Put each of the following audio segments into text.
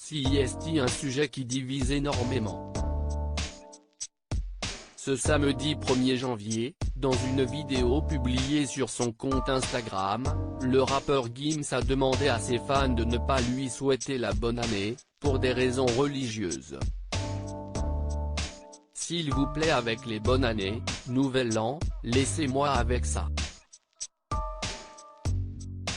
CIST, un sujet qui divise énormément. Ce samedi 1er janvier, dans une vidéo publiée sur son compte Instagram, le rappeur Gims a demandé à ses fans de ne pas lui souhaiter la bonne année, pour des raisons religieuses. S'il vous plaît, avec les bonnes années, nouvel an, laissez-moi avec ça.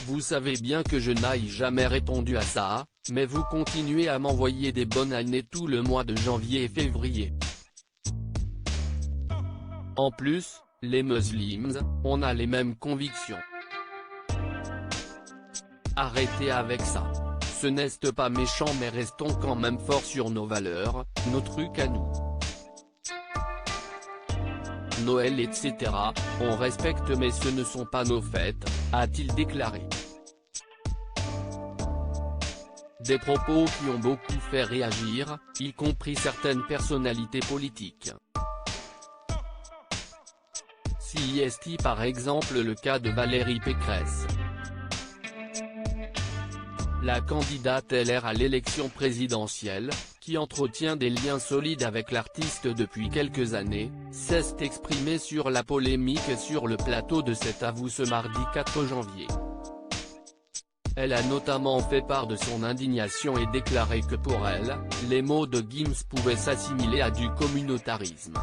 Vous savez bien que je n'ai jamais répondu à ça, mais vous continuez à m'envoyer des bonnes années tout le mois de janvier et février. En plus, les musulmans, on a les mêmes convictions. Arrêtez avec ça. Ce n'est pas méchant, mais restons quand même forts sur nos valeurs, nos trucs à nous. Noël etc., on respecte mais ce ne sont pas nos fêtes, a-t-il déclaré. Des propos qui ont beaucoup fait réagir, y compris certaines personnalités politiques. CIST, par exemple le cas de Valérie Pécresse. La candidate LR à l'élection présidentielle, qui entretient des liens solides avec l'artiste depuis quelques années, s'est exprimée sur la polémique sur le plateau de cet À vous ce mardi 4 janvier. Elle a notamment fait part de son indignation et déclaré que pour elle, les mots de Gims pouvaient s'assimiler à du communautarisme.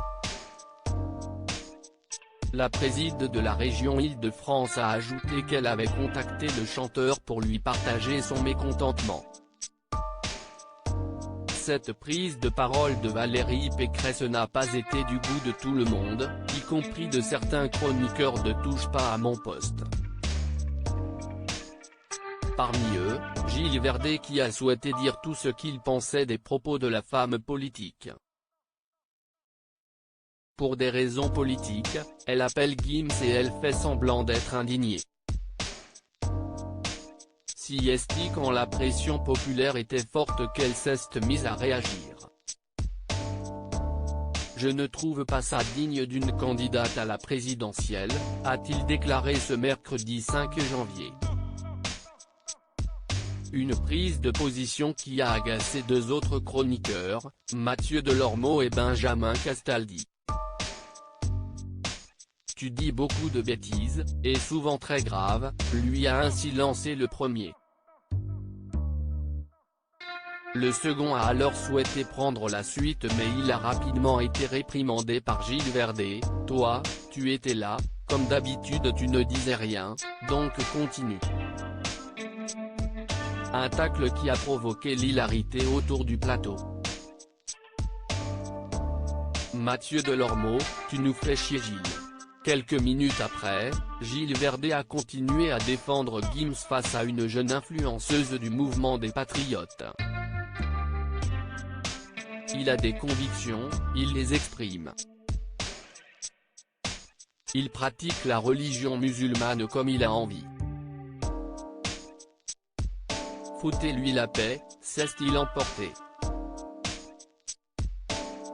La présidente de la région Île-de-France a ajouté qu'elle avait contacté le chanteur pour lui partager son mécontentement. Cette prise de parole de Valérie Pécresse n'a pas été du goût de tout le monde, y compris de certains chroniqueurs de Touche pas à mon poste. Parmi eux, Gilles Verdet qui a souhaité dire tout ce qu'il pensait des propos de la femme politique. Pour des raisons politiques, elle appelle Gims et elle fait semblant d'être indignée. CIST, quand la pression populaire était forte, qu'elle s'est mise à réagir. Je ne trouve pas ça digne d'une candidate à la présidentielle, a-t-il déclaré ce mercredi 5 janvier. Une prise de position qui a agacé deux autres chroniqueurs, Mathieu Delormeau et Benjamin Castaldi. Tu dis beaucoup de bêtises, et souvent très graves, lui a ainsi lancé le premier. Le second a alors souhaité prendre la suite mais il a rapidement été réprimandé par Gilles Verdet. Toi, tu étais là, comme d'habitude tu ne disais rien, donc continue. Un tacle qui a provoqué l'hilarité autour du plateau. Mathieu Delormeau, tu nous fais chier Gilles. Quelques minutes après, Gilles Verdet a continué à défendre Gims face à une jeune influenceuse du mouvement des Patriotes. Il a des convictions, il les exprime. Il pratique la religion musulmane comme il a envie. Foutez-lui la paix, s'est-il emporté.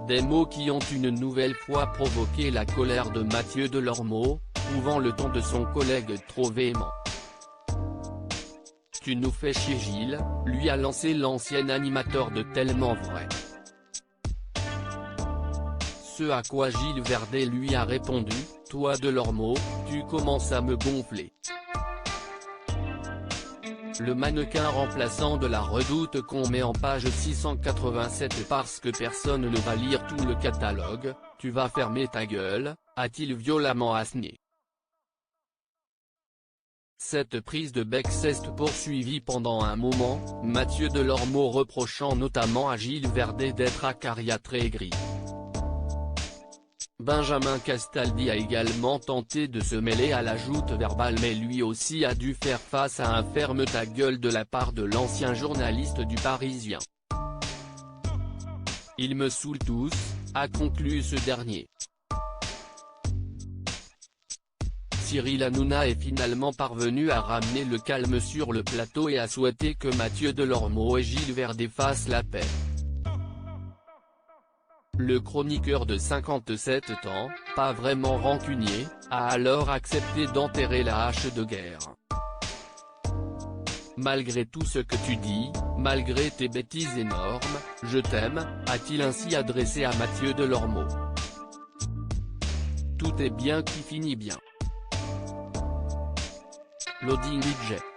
Des mots qui ont une nouvelle fois provoqué la colère de Mathieu Delormeau, trouvant le ton de son collègue trop véhément. Tu nous fais chier Gilles, lui a lancé l'ancien animateur de Tellement Vrai. Ce à quoi Gilles Verdet lui a répondu, toi Delormeau, tu commences à me gonfler. Le mannequin remplaçant de la Redoute qu'on met en page 687 parce que personne ne va lire tout le catalogue, tu vas fermer ta gueule, a-t-il violemment assigné. Cette prise de bec s'est poursuivie pendant un moment, Mathieu Delormeau reprochant notamment à Gilles Verdet d'être acariâtré et gris. Benjamin Castaldi a également tenté de se mêler à la joute verbale mais lui aussi a dû faire face à un ferme ta gueule de la part de l'ancien journaliste du Parisien. Ils me saoulent tous, a conclu ce dernier. Cyril Hanouna est finalement parvenu à ramener le calme sur le plateau et a souhaité que Mathieu Delormeau et Gilles Verdet fassent la paix. Le chroniqueur de 57 ans, pas vraiment rancunier, a alors accepté d'enterrer la hache de guerre. malgré tout ce que tu dis, malgré tes bêtises énormes, je t'aime, a-t-il ainsi adressé à Mathieu Delormeau. Tout est bien qui finit bien. Loading budget.